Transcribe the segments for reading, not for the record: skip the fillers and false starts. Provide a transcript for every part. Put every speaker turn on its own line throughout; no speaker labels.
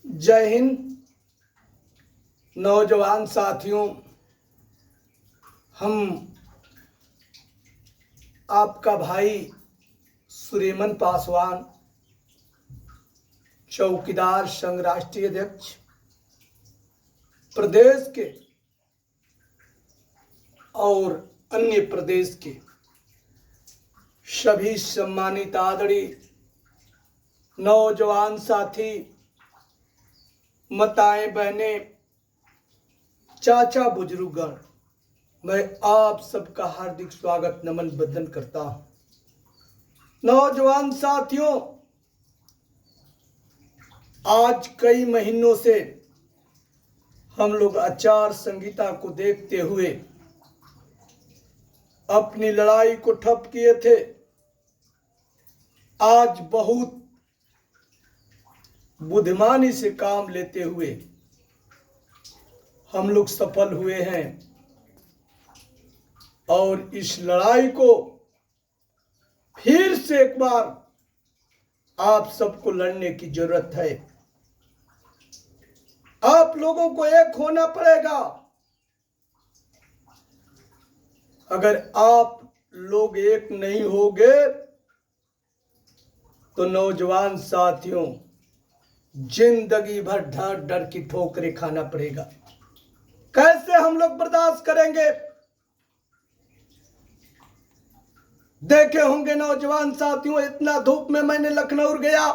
जय हिंद नौजवान साथियों। हम आपका भाई सुरेमन पासवान, चौकीदार संघ राष्ट्रीय अध्यक्ष, प्रदेश के और अन्य प्रदेश के सभी सम्मानित आदरणीय नौजवान साथी, माताएं, बहनें, चाचा, बुजुर्गगण, मैं आप सबका हार्दिक स्वागत नमन बंदन करता हूं। नौजवान साथियों, आज कई महीनों से हम लोग आचार संहिता को देखते हुए अपनी लड़ाई को ठप किए थे। आज बहुत बुद्धिमानी से काम लेते हुए हम लोग सफल हुए हैं और इस लड़ाई को फिर से एक बार आप सबको लड़ने की जरूरत है। आप लोगों को एक होना पड़ेगा। अगर आप लोग एक नहीं होगे तो नौजवान साथियों, जिंदगी भर डर डर की ठोकरें खाना पड़ेगा। कैसे हम लोग बर्दाश्त करेंगे? देखे होंगे नौजवान साथियों, इतना धूप में मैंने लखनऊ गया,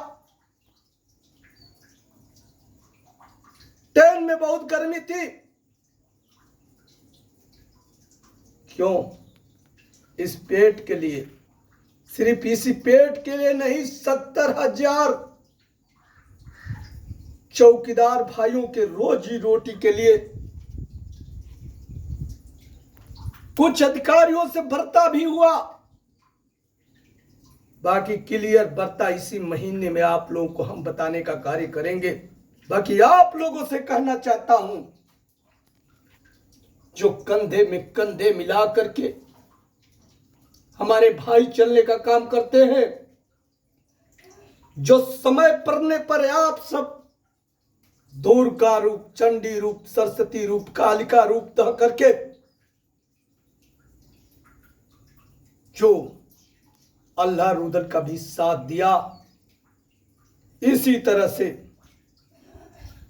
ट्रेन में बहुत गर्मी थी। क्यों? इस पेट के लिए, सिर्फ इसी पेट के लिए नहीं, 70,000 चौकीदार भाइयों के रोजी रोटी के लिए। कुछ अधिकारियों से भर्ता भी हुआ, बाकी क्लियर भर्ता इसी महीने में आप लोगों को हम बताने का कार्य करेंगे। बाकी आप लोगों से कहना चाहता हूं, जो कंधे में कंधे मिला करके हमारे भाई चलने का काम करते हैं, जो समय पड़ने पर आप सब दुर्गा रूप, चंडी रूप, सरस्वती रूप, कालिका रूप तह करके जो अल्लाह रुदल का भी साथ दिया, इसी तरह से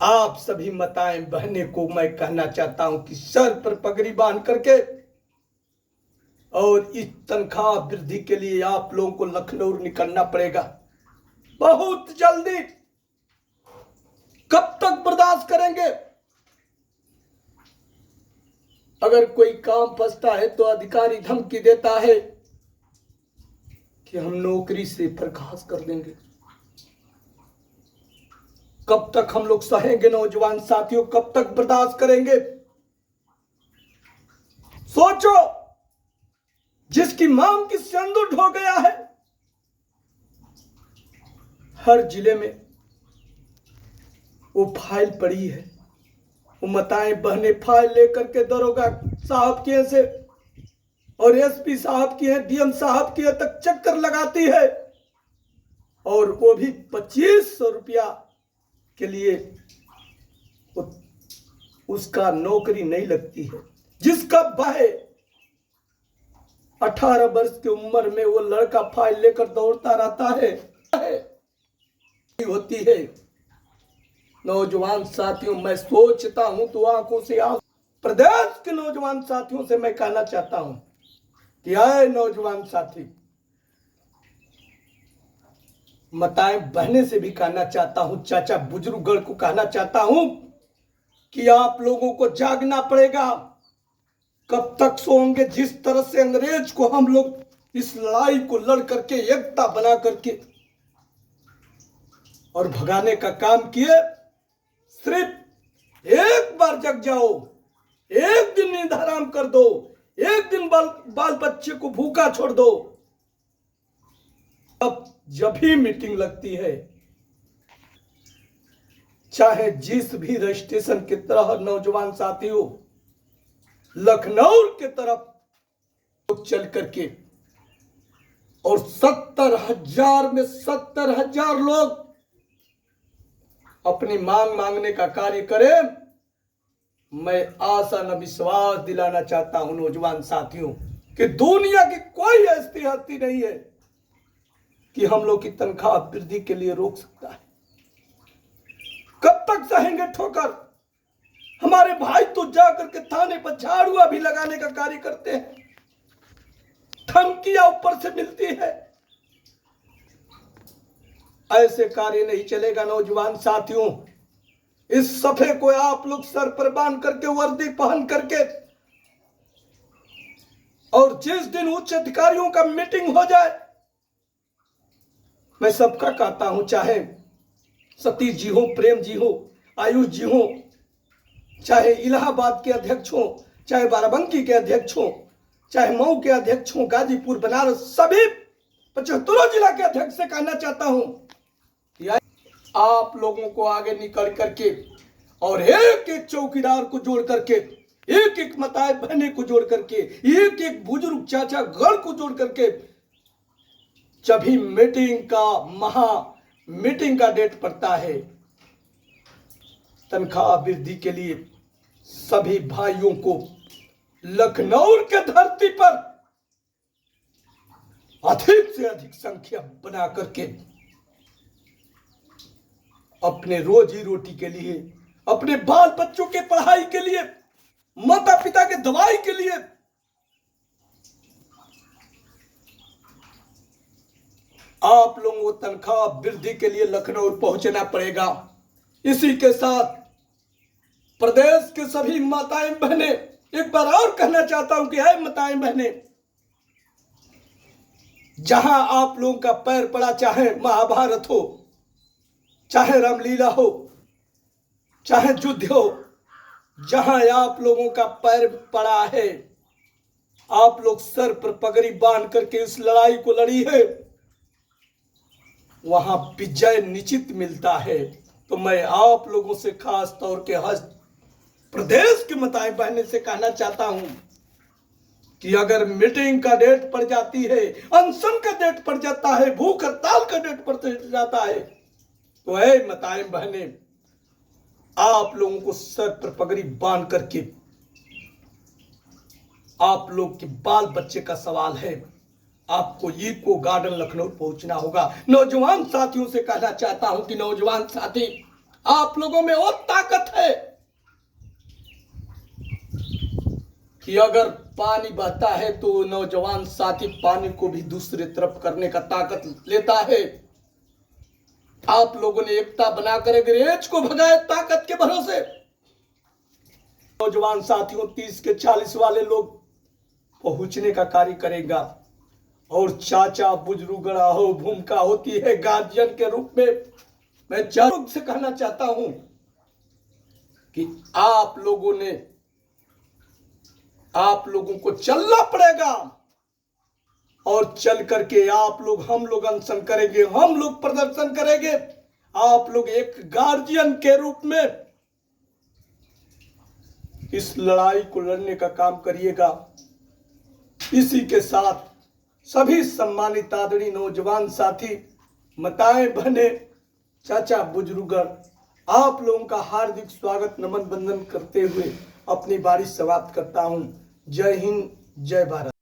आप सभी माताएं, बहनें को मैं कहना चाहता हूं कि सर पर पगड़ी बांध करके और इस तनख्वाह वृद्धि के लिए आप लोगों को लखनऊ निकलना पड़ेगा बहुत जल्दी। कब तक बर्दाश्त करेंगे? अगर कोई काम फंसता है तो अधिकारी धमकी देता है कि हम नौकरी से बर्खास्त कर देंगे। कब तक हम लोग सहेंगे नौजवान साथियों? कब तक बर्दाश्त करेंगे? सोचो, जिसकी मांग की सिंदूर ढो गया है, हर जिले में वो फाइल पड़ी है। वो माताएं, बहनें फाइल लेकर के दरोगा साहब के से और एसपी साहब की है, डीएम साहब की है तक चक्कर लगाती है, और वो भी 2500 रुपया के लिए उसका नौकरी नहीं लगती है। जिसका भाई 18 वर्ष की उम्र में वो लड़का फाइल लेकर दौड़ता रहता है, होती है। नौजवान साथियों, मैं सोचता हूं तो आंखों से आंसू। प्रदेश के नौजवान साथियों से मैं कहना चाहता हूं कि आए नौजवान साथी, माताएं, बहनें से भी कहना चाहता हूं, चाचा, बुजुर्गगण को कहना चाहता हूं कि आप लोगों को जागना पड़ेगा। कब तक सोएंगे? जिस तरह से अंग्रेज को हम लोग इस लड़ाई को लड़ करके, एकता बना करके और भगाने का काम किए, सिर्फ एक बार जग जाओ, एक दिन नींद हराम कर दो, एक दिन बाल बच्चे को भूखा छोड़ दो, अब जब भी मीटिंग लगती है, चाहे जिस भी रजिस्ट्रेशन की तरह, नौजवान साथियों, लखनऊ के तरफ चल करके और 70,000 में 70,000 लोग अपनी मांग मांगने का कार्य करें। मैं आशा न विश्वास दिलाना चाहता हूं नौजवान साथियों कि दुनिया की कोई ऐसी हस्ती नहीं है कि हम लोग की तनख्वाह वृद्धि के लिए रोक सकता है। कब तक सहेंगे ठोकर? हमारे भाई तो जाकर के थाने पर झाड़ुआ भी लगाने का कार्य करते हैं, धमकियां ऊपर से मिलती है। ऐसे कार्य नहीं चलेगा नौजवान साथियों। इस सफे को आप लोग सर पर बांध करके, वर्दी पहन करके, और जिस दिन उच्च अधिकारियों का मीटिंग हो जाए, मैं सबका कहता हूं, चाहे सतीश जी हो, प्रेम जी हो, आयुष जी हो, चाहे इलाहाबाद के अध्यक्ष हो, चाहे बाराबंकी के अध्यक्ष हो, चाहे मऊ के अध्यक्ष हो, गाजीपुर, बनारस, सभी 75 जिला के अध्यक्ष से कहना चाहता हूं कि आप लोगों को आगे निकल करके और एक एक चौकीदार को जोड़ करके, एक एक मताए बहने को जोड़ करके, एक एक बुजुर्ग चाचा गढ़ को जोड़ करके, जब भी मीटिंग का डेट पड़ता है, तनख्वाह वृद्धि के लिए सभी भाइयों को लखनऊ के धरती पर अधिक से अधिक संख्या बना करके अपने रोजी रोटी के लिए, अपने बाल बच्चों के पढ़ाई के लिए, माता पिता के दवाई के लिए आप लोगों को तनख्वाह वृद्धि के लिए लखनऊ पहुंचना पड़ेगा। इसी के साथ प्रदेश के सभी माताएं बहनें, एक बार और कहना चाहता हूं कि है माताएं बहनें, जहां आप लोगों का पैर पड़ा, चाहे महाभारत हो, चाहे रामलीला हो, चाहे युद्ध हो, जहां आप लोगों का पैर पड़ा है, आप लोग सर पर पगड़ी बांध करके इस लड़ाई को लड़ी है, वहां विजय निश्चित मिलता है। तो मैं आप लोगों से खास तौर के प्रदेश के माताएं बहनें से कहना चाहता हूं कि अगर मीटिंग का डेट पड़ जाती है, अनशन का डेट पड़ जाता है, भूख हड़ताल का डेट पड़ जाता है, तो ऐ माताएं बहनें, आप लोगों को सर पर पगड़ी बांध करके आप लोग के बाल बच्चे का सवाल है, आपको इको गार्डन लखनऊ पहुंचना होगा। नौजवान साथियों से कहना चाहता हूं कि नौजवान साथी, आप लोगों में और ताकत है कि अगर पानी बहता है तो नौजवान साथी पानी को भी दूसरी तरफ करने का ताकत लेता है। आप लोगों ने एकता बनाकर अंग्रेज को भगाए ताकत के भरोसे। नौजवान साथियों, 30 के 40 वाले लोग पहुंचने का कार्य करेगा, और चाचा बुजुर्ग हो, भूमिका होती है गार्जियन के रूप में। मैं जागरूक से कहना चाहता हूं कि आप लोगों को चलना पड़ेगा, और चल करके हम लोग अनशन करेंगे, हम लोग प्रदर्शन करेंगे। आप लोग एक गार्जियन के रूप में इस लड़ाई को लड़ने का काम करिएगा। इसी के साथ सभी सम्मानित आदरणीय नौजवान साथी, माताएं बहने, चाचा बुजुर्ग, आप लोगों का हार्दिक स्वागत, नमन, वंदन करते हुए अपनी बारी समाप्त करता हूं। जय हिंद, जय भारत।